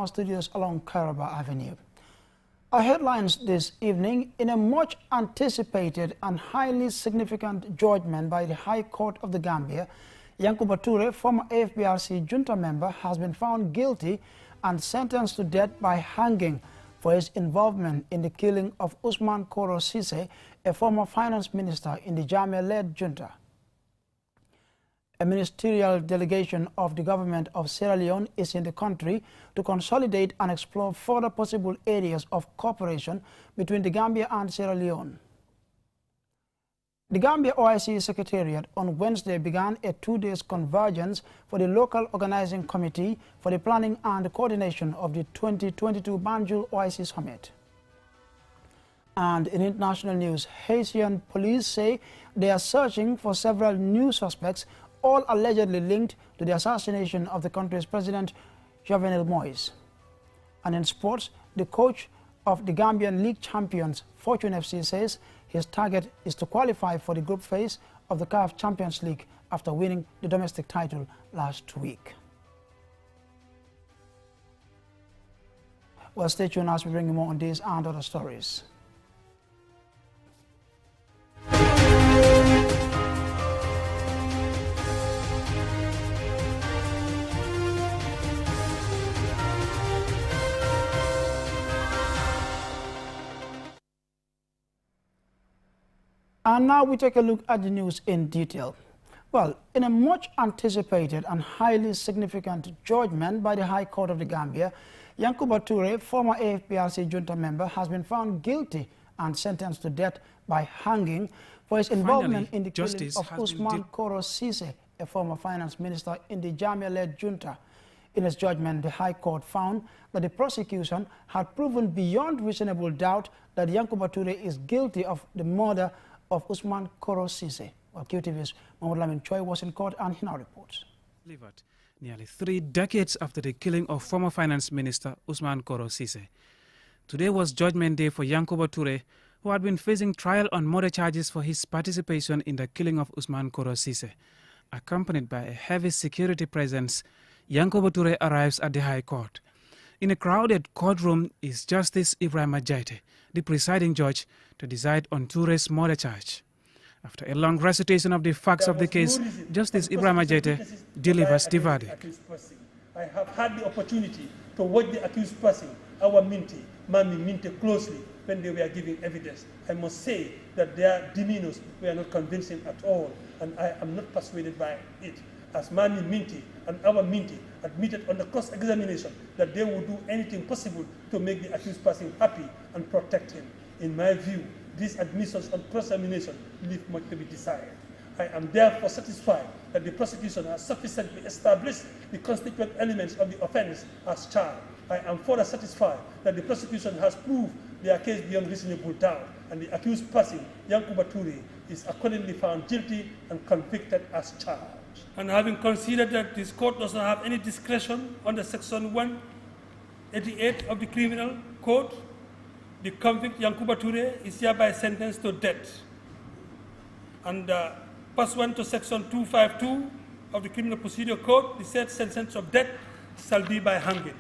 studios along Caraba Avenue. Our headlines this evening: in a much anticipated and highly significant judgment by the High Court of the Gambia, Yankuba Toure, former AFPRC junta member, has been found guilty and sentenced to death by hanging for his involvement in the killing of Usman Koro Sise, a former finance minister in the Jammeh-led junta. A ministerial delegation of the government of Sierra Leone is in the country to consolidate and explore further possible areas of cooperation between the Gambia and Sierra Leone. The Gambia OIC Secretariat on Wednesday began a 2-day convergence for the local organizing committee for the planning and coordination of the 2022 Banjul OIC Summit. And in international news, Haitian police say they are searching for several new suspects, all allegedly linked to the assassination of the country's president, Jovenel Moise. And in sports, the coach of the Gambian League champions, Fortune FC, says his target is to qualify for the group phase of the CAF Champions League after winning the domestic title last week. Well, stay tuned as we bring you more on these and other stories. And now we take a look at the news in detail. Well, in a much anticipated and highly significant judgment by the High Court of the Gambia, Yankuba Toure, former AFPRC junta member, has been found guilty and sentenced to death by hanging for his involvement in the killing of Usman Koro Sise, a former finance minister in the Jammeh-led junta. In its judgment, the High Court found that the prosecution had proven beyond reasonable doubt that Yankuba Toure is guilty of the murder of Usman Koro Sise. Well, QTV's Mahmoud Lamin Choi was in court and he now reports. Nearly 3 decades after the killing of former finance minister Usman Koro Sise. Today was judgment day for Yankuba Toure, who had been facing trial on murder charges for his participation in the killing of Usman Koro Sise. Accompanied by a heavy security presence, Yankuba Toure arrives at the High Court. In a crowded courtroom is Justice Ibrahima Jaite, the presiding judge, to decide on Toure's murder charge. After a long recitation of the facts of the case, Justice Ibrahima Jaite delivers the verdict. I have had the opportunity to watch the accused person, our Minty, Mami Minty, closely when they were giving evidence. I must say that their demeanors were not convincing at all, and I am not persuaded by it. As Mami Minty and our Minty admitted on the cross-examination that they would do anything possible to make the accused person happy and protect him. In my view, these admissions on cross-examination leave much to be desired. I am therefore satisfied that the prosecution has sufficiently established the constituent elements of the offense as charged. I am further satisfied that the prosecution has proved their case beyond reasonable doubt, and the accused person, Yankuba Toure, is accordingly found guilty and convicted as charged. And having considered that this court does not have any discretion under Section 188 of the Criminal Code, the convict Yankuba Toure is hereby sentenced to death. And pursuant to Section 252 of the Criminal Procedure Code, the said sentence of death shall be by hanging.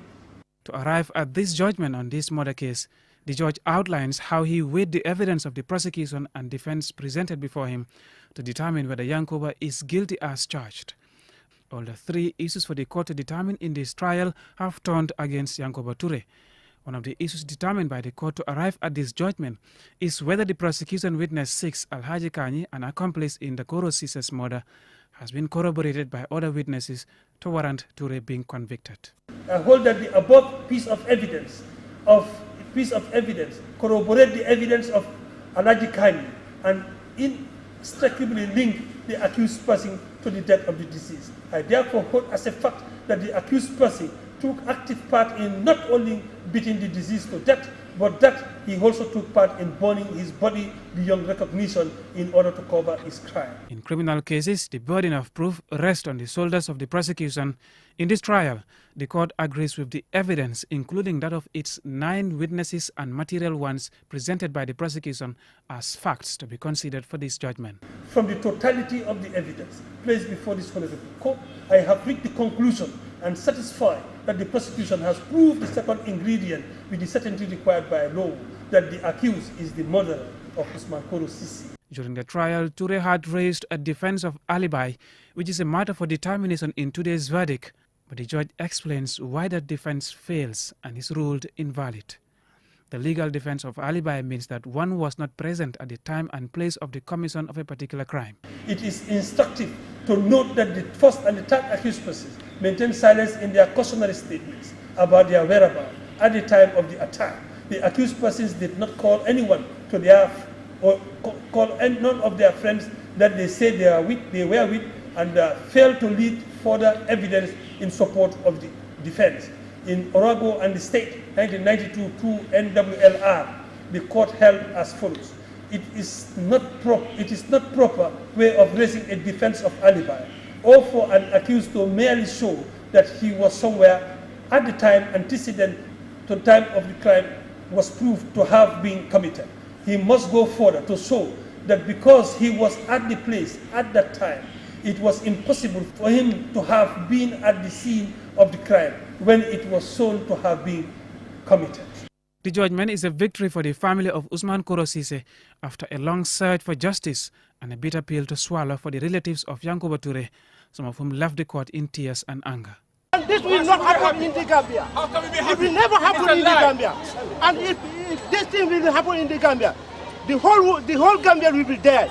To arrive at this judgment on this murder case, the judge outlines how he weighed the evidence of the prosecution and defense presented before him to determine whether Yankuba is guilty as charged. All the 3 issues for the court to determine in this trial have turned against Yankuba Toure. One of the issues determined by the court to arrive at this judgment is whether the prosecution witness 6, Alhaji Kani, an accomplice in the Koro Sise's murder, has been corroborated by other witnesses to warrant Toure being convicted. I hold that the above piece of evidence corroborate the evidence of Alhaji Kani and inextricably link the accused person to the death of the deceased. I therefore hold as a fact that the accused person took active part in not only beating the deceased to death, but that he also took part in burning his body beyond recognition in order to cover his crime. In criminal cases, the burden of proof rests on the shoulders of the prosecution. In this trial, the court agrees with the evidence, including that of its 9 witnesses and material ones presented by the prosecution as facts to be considered for this judgment. From the totality of the evidence placed before this honorable court, I have reached the conclusion and satisfied that the prosecution has proved the second ingredient with the certainty required by law that the accused is the murderer of Ousmane Koro Sisi. During the trial, Toure had raised a defense of alibi, which is a matter for determination in today's verdict. But the judge explains why that defense fails and is ruled invalid. The legal defense of alibi means that one was not present at the time and place of the commission of a particular crime. It is instructive to note that the first and the third accused persons maintained silence in their cautionary statements about their whereabouts at the time of the attack. The accused persons did not call anyone to their or call none of their friends that they say they were with, and failed to lead further evidence in support of the defense. In Orago and the State, 1992 NWLR, the court held as follows. It is not proper way of raising a defense of alibi, or for an accused to merely show that he was somewhere at the time antecedent to the time of the crime was proved to have been committed. He must go further to show that because he was at the place at that time, it was impossible for him to have been at the scene of the crime when it was shown to have been committed. The judgment is a victory for the family of Ousmane Koro Sise after a long search for justice and a bitter pill to swallow for the relatives of Yankuba Toure, some of whom left the court in tears and anger. And this will not happen in the Gambia. It will never happen in the Gambia. And if this thing will happen in the Gambia, the whole Gambia will be dead.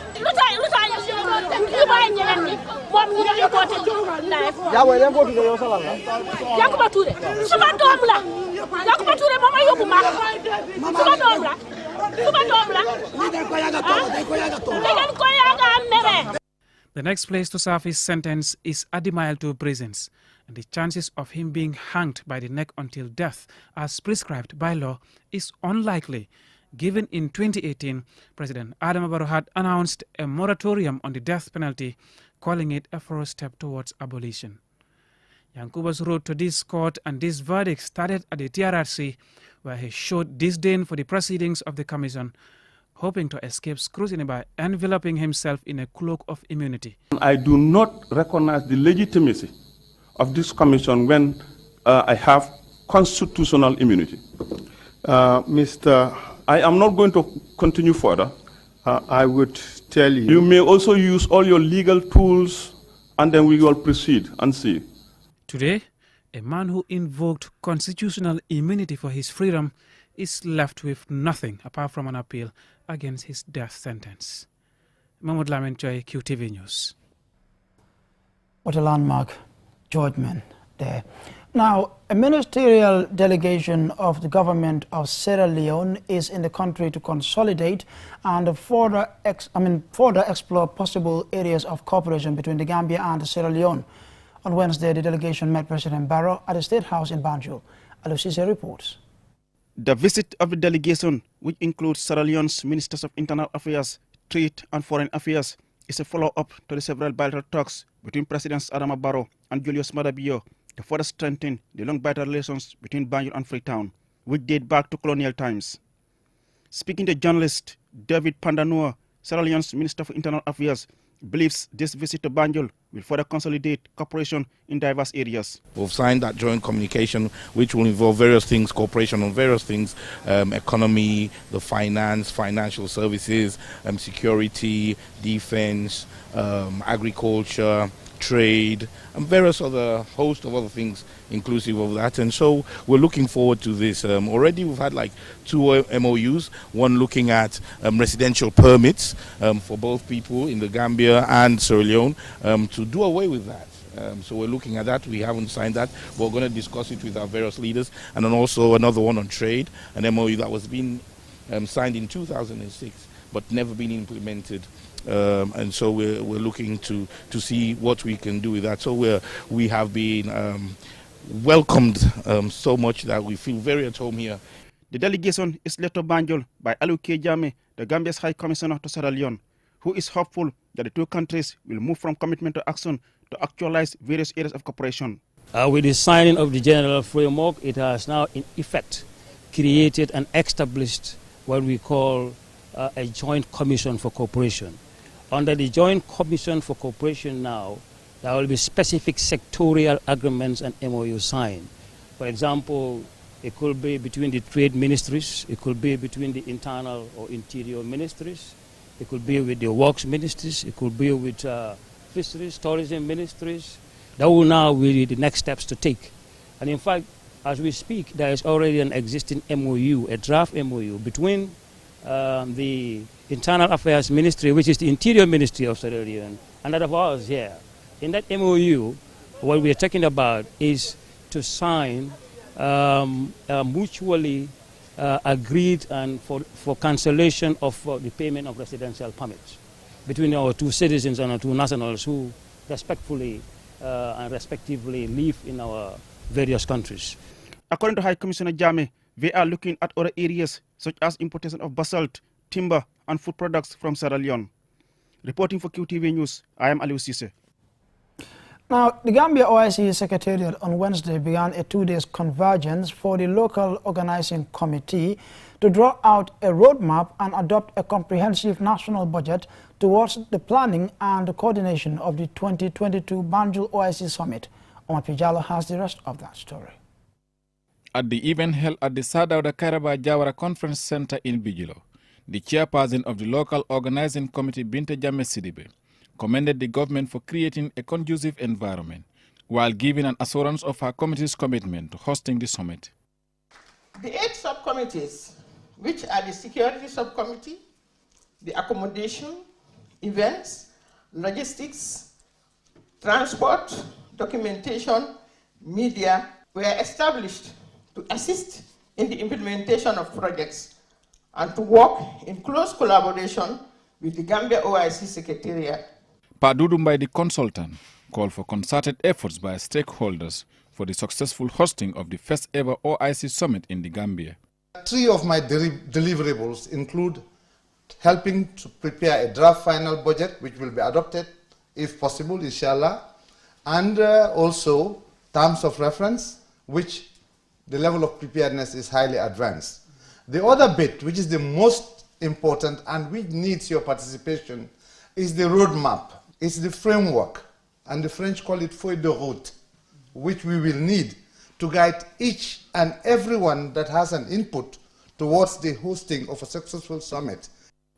The next place to serve his sentence is at the Mile 2 prisons, and the chances of him being hanged by the neck until death, as prescribed by law, is unlikely, given in 2018, President Adama Barrow had announced a moratorium on the death penalty, calling it a first step towards abolition. Yankuba's road to this court and this verdict started at the TRRC, where he showed disdain for the proceedings of the commission, hoping to escape scrutiny by enveloping himself in a cloak of immunity. I do not recognize the legitimacy of this commission when I have constitutional immunity. I am not going to continue further. I would tell you. You may also use all your legal tools, and then we will proceed and see. Today, a man who invoked constitutional immunity for his freedom is left with nothing apart from an appeal against his death sentence. Mahmoud Lamin Choi, QTV News. What a landmark judgment there. Now, a ministerial delegation of the government of Sierra Leone is in the country to consolidate and further explore possible areas of cooperation between the Gambia and Sierra Leone. On Wednesday, the delegation met President Barrow at the State House in Banjul. Alusise reports. The visit of the delegation, which includes Sierra Leone's Ministers of Internal Affairs, Trade and Foreign Affairs, is a follow-up to the several bilateral talks between Presidents Adama Barrow and Julius Maada Bio to further strengthen the long bilateral relations between Banjul and Freetown, which date back to colonial times. Speaking to journalist David Pandanua, Sierra Leone's Minister for Internal Affairs, believes this visit to Banjul will further consolidate cooperation in diverse areas. We've signed that joint communication which will involve various things, cooperation on various things, economy, the financial services, security, defense, agriculture, trade, and various other host of other things inclusive of that. And so we're looking forward to this. Already we've had like 2 MOUs, one looking at residential permits for both people in the Gambia and Sierra Leone to do away with that. So we're looking at that. We haven't signed that. We're going to discuss it with our various leaders. And then also another one on trade, an MOU that was being signed in 2006 but never been implemented. And so we're looking to see what we can do with that. So we have been welcomed so much that we feel very at home here. The delegation is led to Banjul by Aliou Jame, the Gambia's High Commissioner to Sierra Leone, who is hopeful that the two countries will move from commitment to action to actualize various areas of cooperation. With the signing of the general framework, it has now in effect created and established what we call a joint commission for cooperation. Under the joint commission for cooperation now, there will be specific sectorial agreements and MOUs signed. For example, it could be between the trade ministries, it could be between the internal or interior ministries, it could be with the works ministries, it could be with fisheries, tourism ministries. That will now be the next steps to take. And in fact, as we speak, there is already an existing MOU, a draft MOU between the Internal Affairs Ministry, which is the Interior Ministry of Sierra Leone, and that of ours here. In that MOU, what we are talking about is to sign mutually agreed and for cancellation of the payment of residential permits between our two citizens and our two nationals who respectfully and respectively live in our various countries. According to High Commissioner Jame, they are looking at other areas such as importation of basalt, timber, and food products from Sierra Leone. Reporting for QTV News, I am Aliou Cisse. Now, the Gambia OIC Secretariat on Wednesday began a 2-day convergence for the local organizing committee to draw out a roadmap and adopt a comprehensive national budget towards the planning and the coordination of the 2022 Banjul OIC Summit. Omar Pijalo has the rest of that story. At the event held at the Sadauda Kairaba Jawara Conference Center in Bijilo, the chairperson of the local organizing committee, Binte Jammeh Sidibe, commended the government for creating a conducive environment while giving an assurance of her committee's commitment to hosting the summit. The 8 subcommittees, which are the security subcommittee, the accommodation, events, logistics, transport, documentation, media, were established to assist in the implementation of projects and to work in close collaboration with the Gambia OIC Secretariat. Padudumbai, the consultant, called for concerted efforts by stakeholders for the successful hosting of the first ever OIC Summit in the Gambia. 3 of my deliverables include helping to prepare a draft final budget which will be adopted if possible, inshallah, and also terms of reference, which the level of preparedness is highly advanced. The other bit, which is the most important and which needs your participation, is the roadmap. It's the framework, and the French call it feuille de route, which we will need to guide each and everyone that has an input towards the hosting of a successful summit.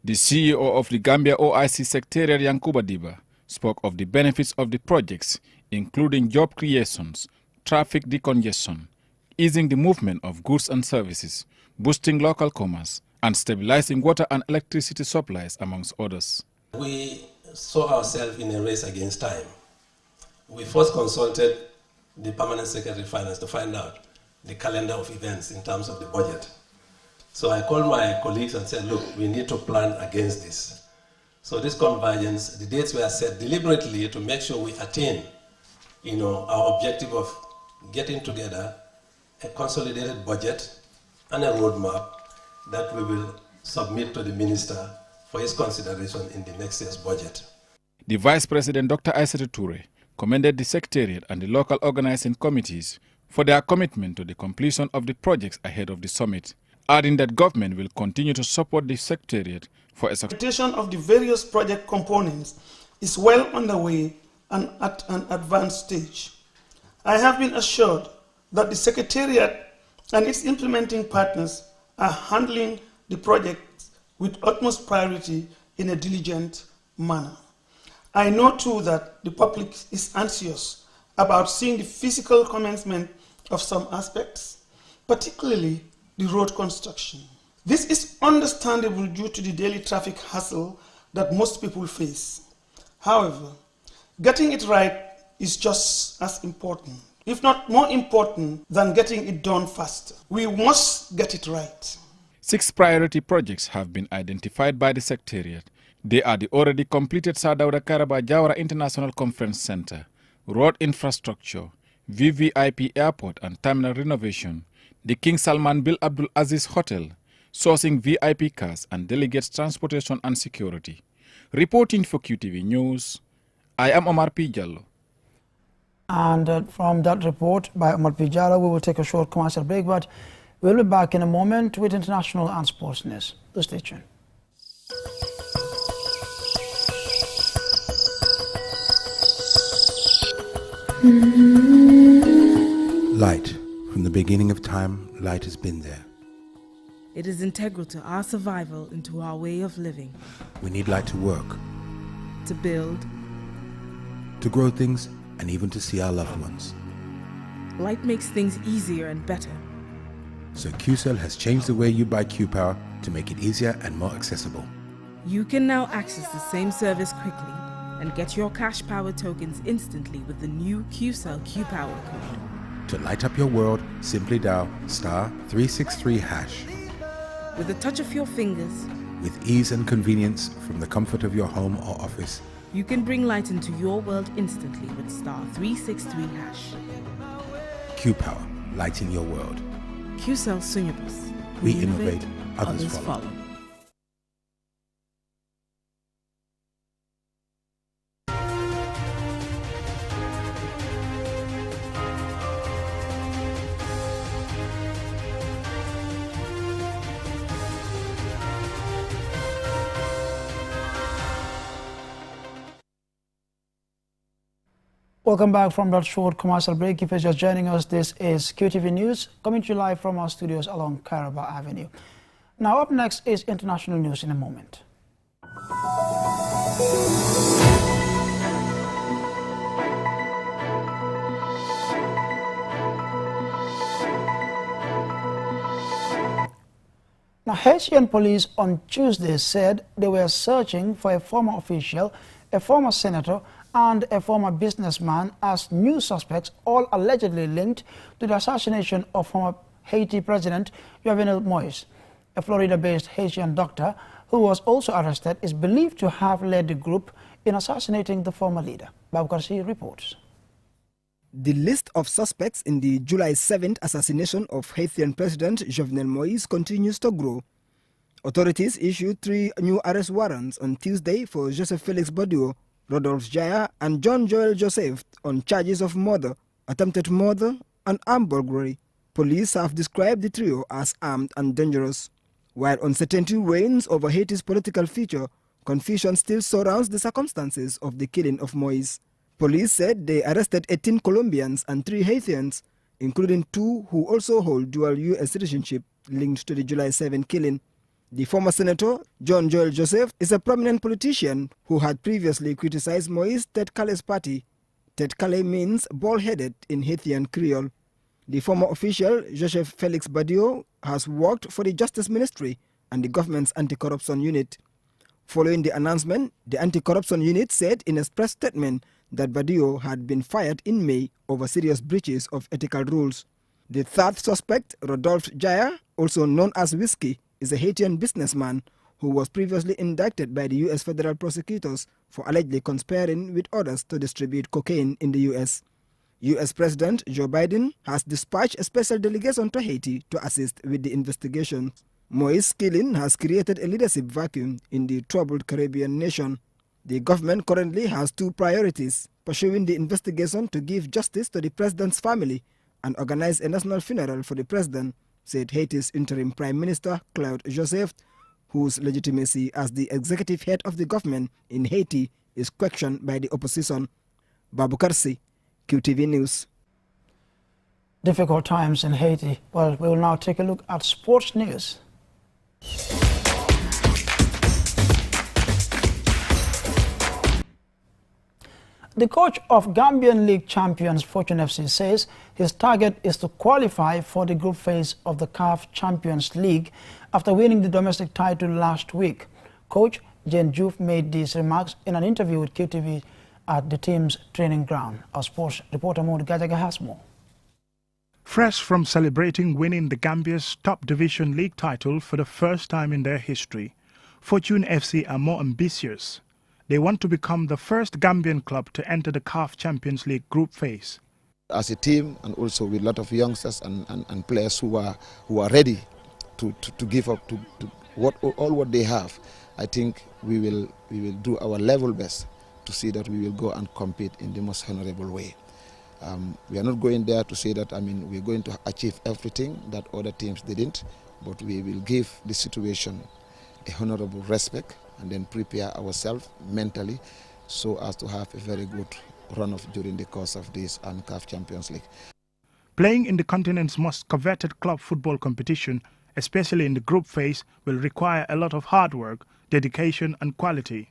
The CEO of the Gambia OIC Secretariat, Yankuba Diba, spoke of the benefits of the projects, including job creations, traffic decongestion, easing the movement of goods and services, boosting local commerce, and stabilizing water and electricity supplies, amongst others. We saw ourselves in a race against time. We first consulted the Permanent Secretary of Finance to find out the calendar of events in terms of the budget. So I called my colleagues and said, look, we need to plan against this. So this convergence, the dates were set deliberately to make sure we attain, our objective of getting together a consolidated budget and a roadmap that we will submit to the minister for his consideration in the next year's budget. The Vice President, Dr. Aissatou Toure, commended the Secretariat and the local organizing committees for their commitment to the completion of the projects ahead of the summit, adding that government will continue to support the Secretariat for a implementation of the various project components is well underway and at an advanced stage. I have been assured that the Secretariat and its implementing partners are handling the projects with utmost priority in a diligent manner. I know too that the public is anxious about seeing the physical commencement of some aspects, particularly the road construction. This is understandable due to the daily traffic hassle that most people face. However, getting it right is just as important, if not more important, than getting it done faster. We must get it right. 6 priority projects have been identified by the Secretariat. They are the already completed Sadauda Kairaba Jawara International Conference Center, road infrastructure, VVIP airport and terminal renovation, the King Salman bin Abdul Aziz Hotel, sourcing VIP cars and delegates transportation and security. Reporting for QTV News, I am Omar P. Jallo. And from that report by Omar P. Jallo, we will take a short commercial break, but we'll be back in a moment with international and sports news. Stay tuned. Light. From the beginning of time, light has been there. It is integral to our survival and to our way of living. We need light to work, To build. to grow things, and even to see our loved ones. Light makes things easier and better. So QCell has changed the way you buy Q-Power to make it easier and more accessible. You can now access the same service quickly and get your cash power tokens instantly with the new QCell Q-Power code. To light up your world, simply dial *363#. With a touch of your fingers, With ease and convenience from the comfort of your home or office, you can bring light into your world instantly with *363#. Q-Power, lighting your world. QCell Sunyabus. We innovate, others follow. Welcome back from that short commercial break. If you're just joining us, this is QTV News, coming to you live from our studios along Caraba Avenue. Now up next is international news in a moment. Now, Haitian police on Tuesday said they were searching for a former official, a former senator, and a former businessman as new suspects, all allegedly linked to the assassination of former Haiti President Jovenel Moïse. A Florida-based Haitian doctor who was also arrested is believed to have led the group in assassinating the former leader. Babkarsi reports. The list of suspects in the July 7th assassination of Haitian President Jovenel Moïse continues to grow. Authorities issued 3 new arrest warrants on Tuesday for Joseph Felix Badiou, Rodolphe Jaya, and John Joel Joseph on charges of murder, attempted murder, and armed burglary. Police have described the trio as armed and dangerous. While uncertainty reigns over Haiti's political future, confusion still surrounds the circumstances of the killing of Moïse. Police said they arrested 18 Colombians and 3 Haitians, including 2 who also hold dual U.S. citizenship linked to the July 7 killing. The former senator, John Joel Joseph, is a prominent politician who had previously criticized Moïse Tête Calais party. Tête Calais means bald-headed in Haitian Creole. The former official, Joseph Felix Badiou, has worked for the Justice Ministry and the government's anti-corruption unit. Following the announcement, the anti-corruption unit said in a press statement that Badiou had been fired in May over serious breaches of ethical rules. The third suspect, Rodolphe Jaya, also known as Whiskey, is a Haitian businessman who was previously indicted by the U.S. federal prosecutors for allegedly conspiring with others to distribute cocaine in the U.S. U.S. President Joe Biden has dispatched a special delegation to Haiti to assist with the investigation. Moïse's killing has created a leadership vacuum in the troubled Caribbean nation. The government currently has 2 priorities: pursuing the investigation to give justice to the president's family and organize a national funeral for the president, said Haiti's interim Prime Minister Claude Joseph, whose legitimacy as the executive head of the government in Haiti is questioned by the opposition. Babu Karsi, QTV News. Difficult times in Haiti. Well, we will now take a look at sports news. The coach of Gambian League champions Fortune FC says his target is to qualify for the group phase of the CAF Champions League after winning the domestic title last week. Coach Jane Juve made these remarks in an interview with QTV at the team's training ground. Our sports reporter Maud Gajaga has more. Fresh from celebrating winning the Gambia's top division league title for the first time in their history, Fortune FC are more ambitious. They want to become the first Gambian club to enter the CAF Champions League group phase. As a team, and also with a lot of youngsters and players who are ready to give up to all what they have, I think we will do our level best to see that we will go and compete in the most honorable way. We are not going there to say that we are going to achieve everything that other teams didn't, but we will give the situation a honorable respect and then prepare ourselves mentally so as to have a very good run-off during the course of this CAF Champions League. Playing in the continent's most coveted club football competition, especially in the group phase, will require a lot of hard work, dedication and quality.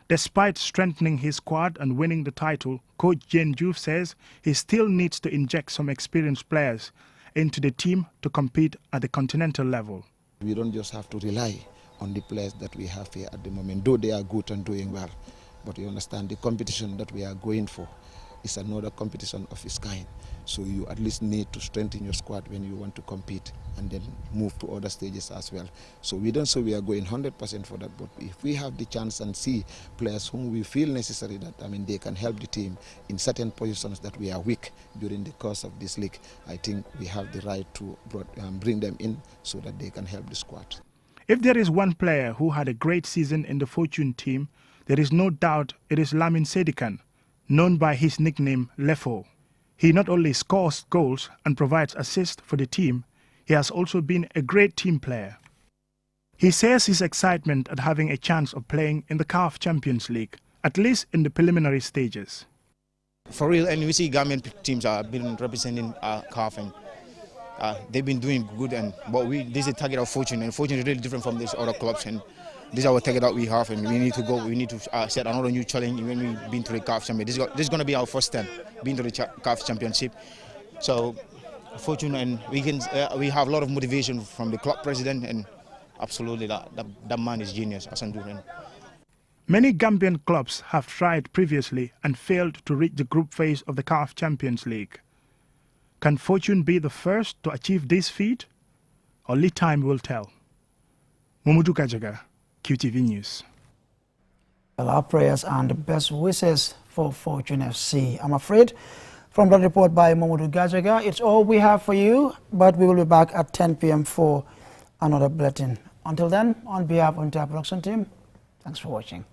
Despite strengthening his squad and winning the title, Coach Jane Diouf says he still needs to inject some experienced players into the team to compete at the continental level. We don't just have to rely on the players that we have here at the moment, though they are good and doing well. But you understand the competition that we are going for is another competition of its kind. So you at least need to strengthen your squad when you want to compete and then move to other stages as well. So we don't say we are going 100% for that, but if we have the chance and see players whom we feel necessary that, they can help the team in certain positions that we are weak during the course of this league, I think we have the right to bring them in so that they can help the squad. If there is one player who had a great season in the Fortune team, there is no doubt it is Lamin Sedikan, known by his nickname Lefo. He not only scores goals and provides assists for the team, he has also been a great team player. He says his excitement at having a chance of playing in the CAF Champions League, at least in the preliminary stages. For real, and we see Gambian teams are been representing CAF, and they've been doing good. But this is a target of Fortune, and Fortune is really different from these other clubs. And this is our target that we have, and we need to go. We need to set another new challenge when we've been to the CAF Championship. This is going to be our first time being to the CAF Championship. So, Fortune, and we have a lot of motivation from the club president, and absolutely that man is genius, Hassan Duran. Many Gambian clubs have tried previously and failed to reach the group phase of the CAF Champions League. Can Fortune be the first to achieve this feat? Only time will tell. Mamadou Gajaga, QTV News. Well, our prayers and the best wishes for Fortune FC. I'm afraid from that report by Mamadou Gajaga, it's all we have for you, but we will be back at 10 p.m. for another bulletin. Until then, on behalf of the entire production team, thanks for watching.